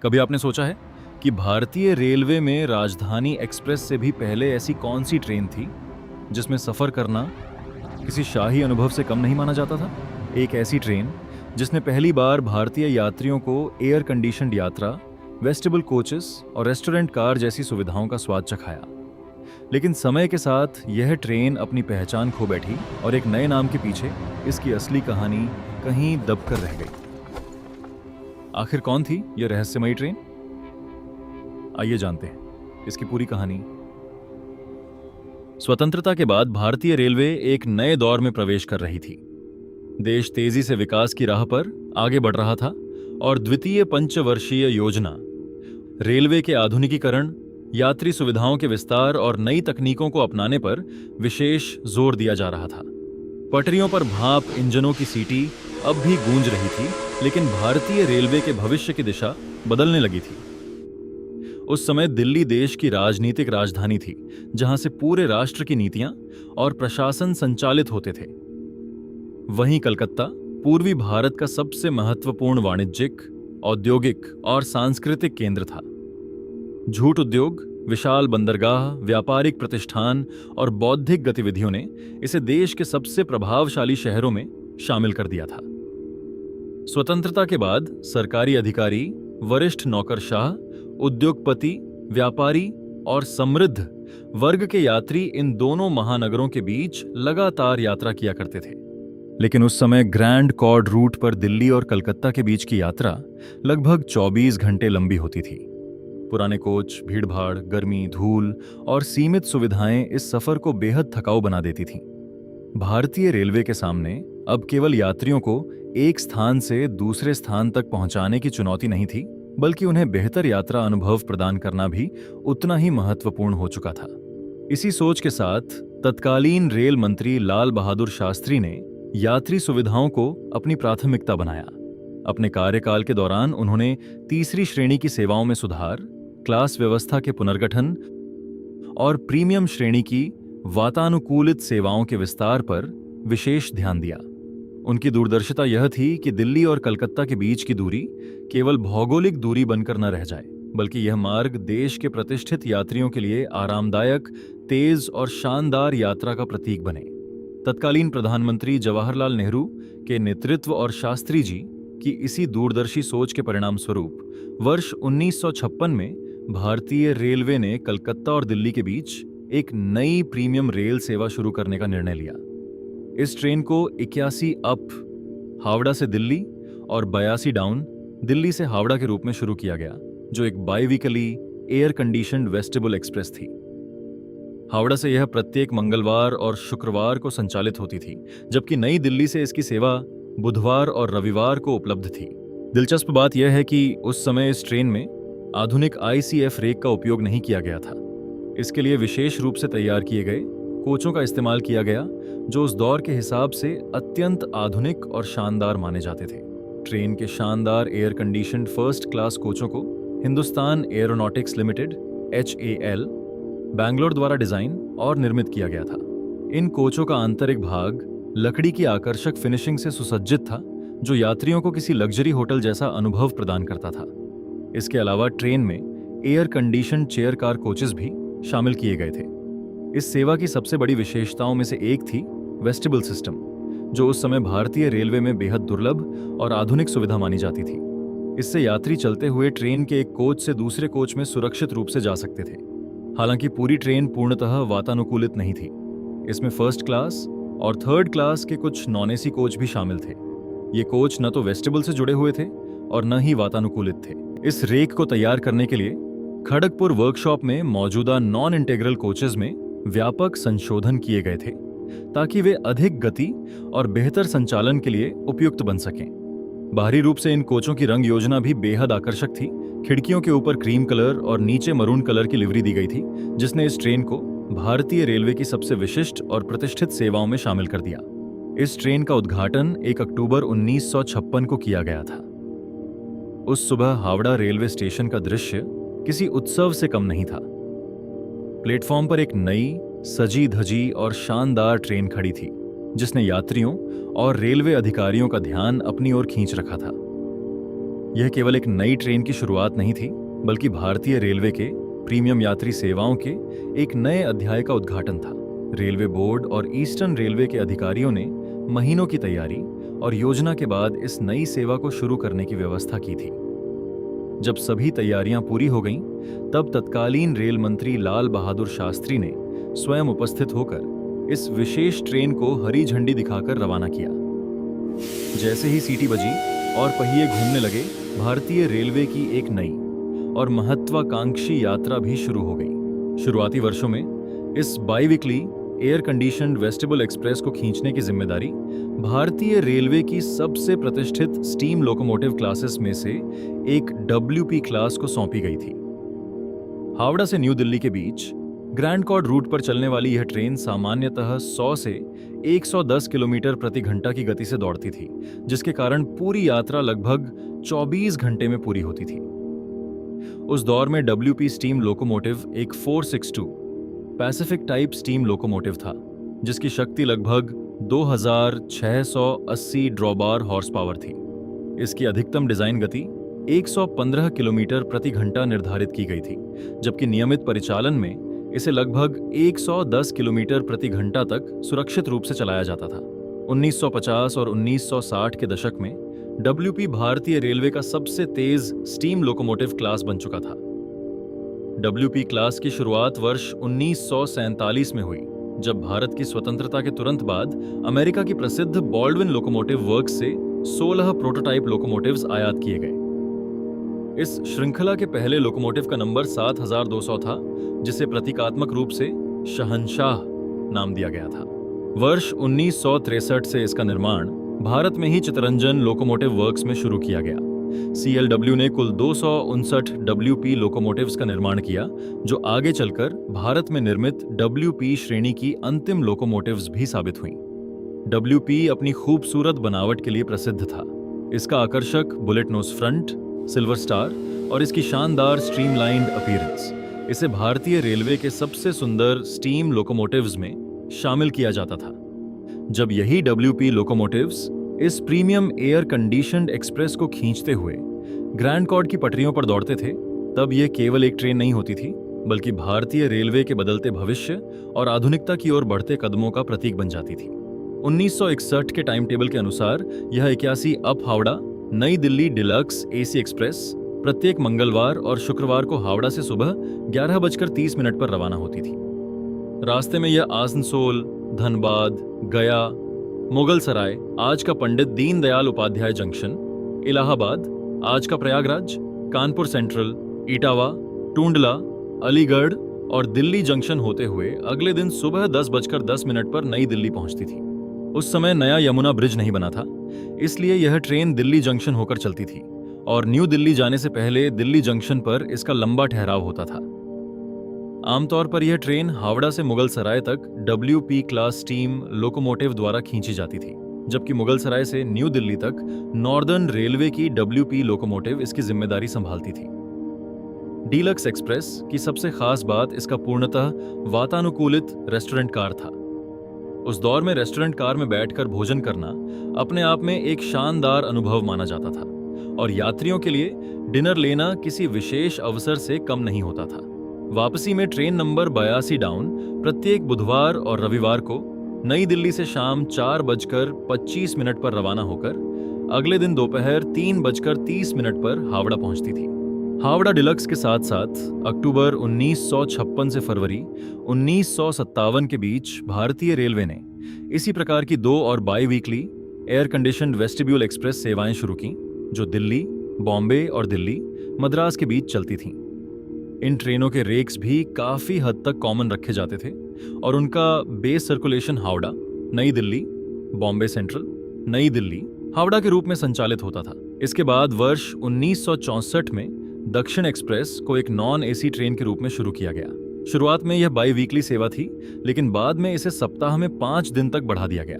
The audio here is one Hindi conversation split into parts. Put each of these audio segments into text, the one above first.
कभी आपने सोचा है कि भारतीय रेलवे में राजधानी एक्सप्रेस से भी पहले ऐसी कौन सी ट्रेन थी जिसमें सफर करना किसी शाही अनुभव से कम नहीं माना जाता था? एक ऐसी ट्रेन जिसने पहली बार भारतीय यात्रियों को एयर कंडीशनड यात्रा, वेस्टिबल कोचेस और रेस्टोरेंट कार जैसी सुविधाओं का स्वाद चखाया। लेकिन समय के साथ यह ट्रेन अपनी पहचान खो बैठी और एक नए नाम के पीछे इसकी असली कहानी कहीं दबकर रह गई। आखिर कौन थी यह रहस्यमयी ट्रेन? आइए जानते हैं इसकी पूरी कहानी। स्वतंत्रता के बाद भारतीय रेलवे एक नए दौर में प्रवेश कर रही थी। देश तेजी से विकास की राह पर आगे बढ़ रहा था और द्वितीय पंचवर्षीय योजना, रेलवे के आधुनिकीकरण, यात्री सुविधाओं के विस्तार और नई तकनीकों को अपनाने पर विशेष जोर दिया जा रहा था। पटरियों पर भाप इंजनों की सीटी अब भी गूंज रही थी, लेकिन भारतीय रेलवे के भविष्य की दिशा बदलने लगी थी। उस समय दिल्ली देश की राजनीतिक राजधानी थी, जहां से पूरे राष्ट्र की नीतियां और प्रशासन संचालित होते थे। वहीं कलकत्ता पूर्वी भारत का सबसे महत्वपूर्ण वाणिज्यिक, औद्योगिक और सांस्कृतिक केंद्र था। जूट उद्योग, विशाल बंदरगाह, व्यापारिक प्रतिष्ठान और बौद्धिक गतिविधियों ने इसे देश के सबसे प्रभावशाली शहरों में शामिल कर दिया था। स्वतंत्रता के बाद सरकारी अधिकारी, वरिष्ठ नौकरशाह, उद्योगपति, व्यापारी और समृद्ध वर्ग के यात्री इन दोनों महानगरों के बीच लगातार यात्रा किया करते थे। लेकिन उस समय ग्रैंड कॉर्ड रूट पर दिल्ली और कलकत्ता के बीच की यात्रा लगभग 24 घंटे लंबी होती थी। पुराने कोच, भीड़भाड़, गर्मी, धूल और सीमित सुविधाएं इस सफर को बेहद थकाऊ बना देती थीं। भारतीय रेलवे के सामने अब केवल यात्रियों को एक स्थान से दूसरे स्थान तक पहुंचाने की चुनौती नहीं थी, बल्कि उन्हें बेहतर यात्रा अनुभव प्रदान करना भी उतना ही महत्वपूर्ण हो चुका था। इसी सोच के साथ तत्कालीन रेल मंत्री लाल बहादुर शास्त्री ने यात्री सुविधाओं को अपनी प्राथमिकता बनाया। अपने कार्यकाल के दौरान उन्होंने तीसरी श्रेणी की सेवाओं में सुधार, क्लास व्यवस्था के पुनर्गठन और प्रीमियम श्रेणी की वातानुकूलित सेवाओं के विस्तार पर विशेष ध्यान दिया। उनकी दूरदर्शिता यह थी कि दिल्ली और कलकत्ता के बीच की दूरी केवल भौगोलिक दूरी बनकर न रह जाए, बल्कि यह मार्ग देश के प्रतिष्ठित यात्रियों के लिए आरामदायक, तेज और शानदार यात्रा का प्रतीक बने। तत्कालीन प्रधानमंत्री जवाहरलाल नेहरू के नेतृत्व और शास्त्री जी की इसी दूरदर्शी सोच के परिणाम स्वरूप वर्ष 1956 में भारतीय रेलवे ने कलकत्ता और दिल्ली के बीच एक नई प्रीमियम रेल सेवा शुरू करने का निर्णय लिया। इस ट्रेन को 81 अप हावड़ा से दिल्ली और 82 डाउन दिल्ली से हावड़ा के रूप में शुरू किया गया, जो एक बाईवीकली एयर कंडीशनड वेस्टिबल एक्सप्रेस थी। हावड़ा से यह प्रत्येक मंगलवार और शुक्रवार को संचालित होती थी, जबकि नई दिल्ली से इसकी सेवा बुधवार और रविवार को उपलब्ध थी। दिलचस्प बात यह है कि उस समय इस ट्रेन में आधुनिक ICF रेक का उपयोग नहीं किया गया था। इसके लिए विशेष रूप से तैयार किए गए कोचों का इस्तेमाल किया गया, जो उस दौर के हिसाब से अत्यंत आधुनिक और शानदार माने जाते थे। ट्रेन के शानदार एयर कंडीशनड फर्स्ट क्लास कोचों को Hindustan aeronautics limited HAL Bangalore द्वारा डिजाइन और निर्मित किया गया था। इन कोचों का आंतरिक भाग लकड़ी की आकर्षक फिनिशिंग से सुसज्जित था, जो यात्रियों को किसी लग्जरी होटल जैसा अनुभव प्रदान करता था। इसके अलावा ट्रेन में air conditioned chair car coaches भी शामिल किए गए थे। इस सेवा की सबसे बड़ी विशेषताओं में से एक थी वेस्टिबल सिस्टम, जो उस समय भारतीय रेलवे में बेहद दुर्लभ और आधुनिक सुविधा मानी जाती थी। इससे यात्री चलते हुए ट्रेन के एक कोच से दूसरे कोच में सुरक्षित रूप से जा सकते थे। हालांकि पूरी ट्रेन पूर्णतः वातानुकूलित नहीं थी। इसमें फर्स्ट क्लास और थर्ड क्लास के कुछ नॉन AC कोच भी शामिल थे। ये कोच न तो वेस्टिबल से जुड़े हुए थे और न ही वातानुकूलित थे। इस रेक को तैयार करने के लिए खड़गपुर वर्कशॉप में मौजूदा नॉन इंटीग्रल कोचेज में व्यापक संशोधन किए गए थे, ताकि वे अधिक गति और बेहतर संचालन के लिए उपयुक्त बन सकें। बाहरी रूप से इन कोचों की रंग योजना भी बेहद आकर्षक थी। खिड़कियों के ऊपर क्रीम कलर और नीचे मरून कलर की लिवरी दी गई थी, जिसने इस ट्रेन को भारतीय रेलवे की सबसे विशिष्ट और प्रतिष्ठित सेवाओं में शामिल कर दिया। इस ट्रेन का उद्घाटन 1 अक्टूबर 1956 को किया गया था। उस सुबह हावड़ा रेलवे स्टेशन का दृश्य किसी उत्सव से कम नहीं था। प्लेटफॉर्म पर एक नई, सजी धजी और शानदार ट्रेन खड़ी थी, जिसने यात्रियों और रेलवे अधिकारियों का ध्यान अपनी ओर खींच रखा था। यह केवल एक नई ट्रेन की शुरुआत नहीं थी, बल्कि भारतीय रेलवे के प्रीमियम यात्री सेवाओं के एक नए अध्याय का उद्घाटन था। रेलवे बोर्ड और ईस्टर्न रेलवे के अधिकारियों ने महीनों की तैयारी और योजना के बाद इस नई सेवा को शुरू करने की व्यवस्था की थी। जब सभी तैयारियां पूरी हो गईं, तब तत्कालीन रेल मंत्री लाल बहादुर शास्त्री ने स्वयं उपस्थित होकर इस विशेष ट्रेन को हरी झंडी दिखाकर रवाना किया। जैसे ही सीटी बजी और पहिए घूमने लगे, भारतीय रेलवे की एक नई और महत्वाकांक्षी यात्रा भी शुरू हो गई। शुरुआती वर्षों में इस बाईवीकली एयर कंडीशनड वेस्टिबुल एक्सप्रेस को खींचने की जिम्मेदारी भारतीय रेलवे की सबसे प्रतिष्ठित स्टीम लोकोमोटिव क्लासेस में से एक WP क्लास को सौंपी गई थी। हावड़ा से न्यू दिल्ली के बीच ग्रैंड कॉर्ड रूट पर चलने वाली यह ट्रेन सामान्यतः 100 से 110 किलोमीटर प्रति घंटा की गति से दौड़ती थी, जिसके कारण पूरी यात्रा लगभग 24 घंटे में पूरी होती थी। उस दौर में WP स्टीम लोकोमोटिव एक 462 पैसिफिक टाइप स्टीम लोकोमोटिव था, जिसकी शक्ति लगभग 2680 ड्रॉबार हॉर्स पावर थी। इसकी अधिकतम डिजाइन गति 115 किलोमीटर प्रति घंटा निर्धारित की गई थी, जबकि नियमित परिचालन में इसे लगभग 110 किलोमीटर प्रति घंटा तक सुरक्षित रूप से चलाया जाता था। 1950 और 1960 के दशक में WP भारतीय रेलवे का सबसे तेज स्टीम लोकोमोटिव क्लास बन चुका था। WP क्लास की शुरुआत वर्ष 1947 में हुई, जब भारत की स्वतंत्रता के तुरंत बाद अमेरिका की प्रसिद्ध बॉल्डविन लोकोमोटिव वर्क्स से 16 प्रोटोटाइप लोकोमोटिव्स आयात किए गए। इस श्रृंखला के पहले लोकोमोटिव का नंबर 7200 था, जिसे प्रतीकात्मक रूप से शहंशाह नाम दिया गया था। वर्ष 1963 से इसका निर्माण भारत में ही चितरंजन लोकोमोटिव वर्क्स में शुरू किया गया। CLW ने कुल 259 WP लोकोमोटिव्स का निर्माण किया, जो आगे चलकर भारत में निर्मित WP श्रेणी की अंतिम लोकोमोटिव्स भी साबित हुईं। WP अपनी खूबसूरत बनावट के लिए प्रसिद्ध था। इसका आकर्षक bullet nose front, silver star और इसकी शानदार स्ट्रीमलाइंड अपीयरेंस इसे भारतीय रेलवे के सबसे सुंदर स्टीम लोकोमोटिव्स में शामिल किया जाता था। जब यही WP लोकोमोटिव्स इस प्रीमियम एयर कंडीशनड एक्सप्रेस को खींचते हुए ग्रैंड कॉर्ड की पटरियों पर दौड़ते थे, तब यह केवल एक ट्रेन नहीं होती थी, बल्कि भारतीय रेलवे के बदलते भविष्य और आधुनिकता की ओर बढ़ते कदमों का प्रतीक बन जाती थी। 1961 के टाइम टेबल के अनुसार यह 81 अप हावड़ा नई दिल्ली डिलक्स AC एक्सप्रेस प्रत्येक मंगलवार और शुक्रवार को हावड़ा से सुबह 11:30 पर रवाना होती थी। रास्ते में यह आसनसोल, धनबाद, गया, मुगल सराय, आज का पंडित दीनदयाल उपाध्याय जंक्शन, इलाहाबाद, आज का प्रयागराज, कानपुर सेंट्रल, इटावा, टूंडला, अलीगढ़ और दिल्ली जंक्शन होते हुए अगले दिन सुबह 10:10 पर नई दिल्ली पहुंचती थी। उस समय नया यमुना ब्रिज नहीं बना था, इसलिए यह ट्रेन दिल्ली जंक्शन होकर चलती थी और न्यू दिल्ली जाने से पहले दिल्ली जंक्शन पर इसका लंबा ठहराव होता था। आमतौर पर यह ट्रेन हावड़ा से मुगल सराय तक WP क्लास स्टीम लोकोमोटिव द्वारा खींची जाती थी, जबकि मुगल सराय से न्यू दिल्ली तक नॉर्दर्न रेलवे की WP लोकोमोटिव इसकी जिम्मेदारी संभालती थी। डीलक्स एक्सप्रेस की सबसे खास बात इसका पूर्णतः वातानुकूलित रेस्टोरेंट कार था। उस दौर में रेस्टोरेंट कार में बैठकर भोजन करना अपने आप में एक शानदार अनुभव माना जाता था और यात्रियों के लिए डिनर लेना किसी विशेष अवसर से कम नहीं होता था। वापसी में ट्रेन नंबर 82 डाउन प्रत्येक बुधवार और रविवार को नई दिल्ली से शाम 4:25 पर रवाना होकर अगले दिन दोपहर 3:30 पर हावड़ा पहुंचती थी। हावड़ा डिलक्स के साथ साथ अक्टूबर 1956 से फरवरी 1957 के बीच भारतीय रेलवे ने इसी प्रकार की 2 और by-weekly air conditioned vestibule express सेवाएं शुरू की, जो दिल्ली, बॉम्बे और दिल्ली, मद्रास के बीच चलती थीं। इन ट्रेनों के रेक्स भी काफी हद तक कॉमन रखे जाते थे और उनका बेस सर्कुलेशन हावड़ा, नई दिल्ली, बॉम्बे सेंट्रल, नई दिल्ली, हावड़ा के रूप में संचालित होता था। इसके बाद वर्ष 1964 में दक्षिण एक्सप्रेस को एक नॉन AC ट्रेन के रूप में शुरू किया गया। शुरुआत में यह बाई-वीकली सेवा थी, लेकिन बाद में इसे सप्ताह में 5 दिन तक बढ़ा दिया गया।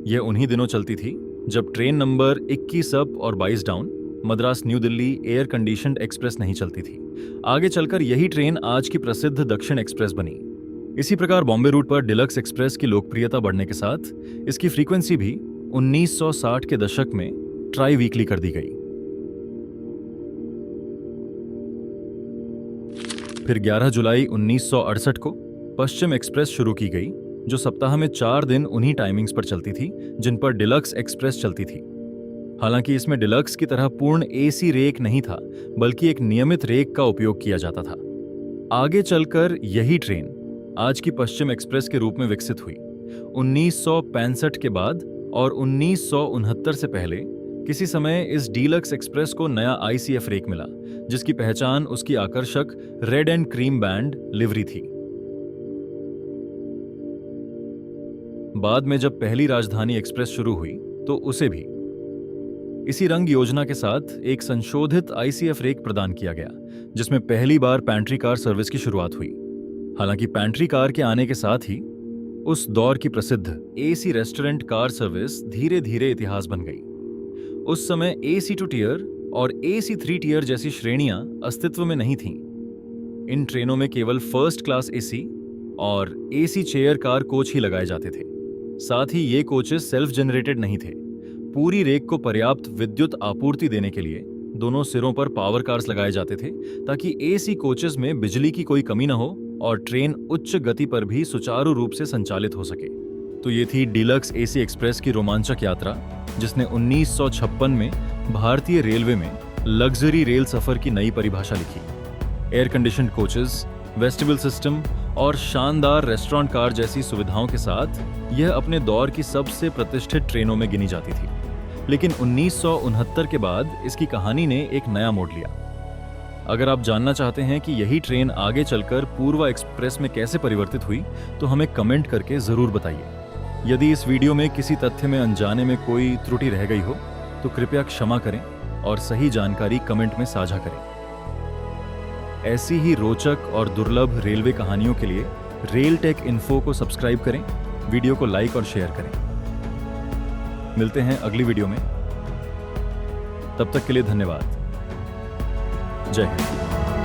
यह उन्हीं दिनों चलती थी जब ट्रेन नंबर 21 अप और 22 down Madras new Delhi air conditioned express नहीं चलती थी। आगे चलकर यही ट्रेन आज की प्रसिद्ध दक्षिण एक्सप्रेस बनी। इसी प्रकार बॉम्बे रूट पर डिलक्स एक्सप्रेस की लोकप्रियता बढ़ने के साथ इसकी फ्रीक्वेंसी भी 1960 के दशक में ट्राई वीकली कर दी गई। फिर 11 जुलाई 1968 को पश्चिम एक्सप्रेस शुरू की गई, जो सप्ताह में 4 दिन उन्हीं टाइमिंग्स पर चलती थी जिन पर डिलक्स एक्सप्रेस चलती थी। हालांकि इसमें डिलक्स की तरह पूर्ण एसी रेक नहीं था, बल्कि एक नियमित रेक का उपयोग किया जाता था। आगे चलकर यही ट्रेन आज की पश्चिम एक्सप्रेस के रूप में विकसित हुई। 1965 के बाद और 1969 से पहले किसी समय इस डीलक्स एक्सप्रेस को नया आईसीएफ रेक मिला, जिसकी पहचान उसकी आकर्षक red and cream band livery थी। बाद में जब पहली राजधानी एक्सप्रेस शुरू हुई तो उसे भी इसी रंग योजना के साथ एक संशोधित आईसीएफ रेक प्रदान किया गया, जिसमें पहली बार पैंट्री कार सर्विस की शुरुआत हुई। हालांकि पैंट्री कार के आने के साथ ही उस दौर की प्रसिद्ध एसी रेस्टोरेंट कार सर्विस धीरे धीरे इतिहास बन गई। उस समय एसी 2 टियर और एसी 3 टियर जैसी श्रेणियां अस्तित्व में नहीं थीं। इन ट्रेनों में केवल फर्स्ट क्लास एसी और एसी चेयर कार कोच ही लगाए जाते थे। साथ ही ये कोचेस सेल्फ जनरेटेड नहीं थे। पूरी रेक को पर्याप्त विद्युत आपूर्ति देने के लिए दोनों सिरों पर पावर कार्स लगाए जाते थे, ताकि एसी कोचेस में बिजली की कोई कमी न हो और ट्रेन उच्च गति पर भी सुचारू रूप से संचालित हो सके। तो ये थी डीलक्स एसी एक्सप्रेस की रोमांचक यात्रा, जिसने 1956 में भारतीय रेलवे में लग्जरी रेल सफर की नई परिभाषा लिखी। Air conditioned coaches, vestibule system और शानदार रेस्टोरेंट कार जैसी सुविधाओं के साथ यह अपने दौर की सबसे प्रतिष्ठित ट्रेनों में गिनी जाती थी। लेकिन 1969 के बाद इसकी कहानी ने एक नया मोड़ लिया। अगर आप जानना चाहते हैं कि यही ट्रेन आगे चलकर पूर्वा एक्सप्रेस में कैसे परिवर्तित हुई, तो हमें कमेंट करके जरूर बताइए। यदि इस वीडियो में किसी तथ्य में अनजाने में कोई त्रुटि रह गई हो तो कृपया क्षमा करें और सही जानकारी कमेंट में साझा करें। ऐसी ही रोचक और दुर्लभ रेलवे कहानियों के लिए रेल टेक इन्फो को सब्सक्राइब करें, वीडियो को लाइक और शेयर करें। मिलते हैं अगली वीडियो में, तब तक के लिए धन्यवाद। जय हिंद।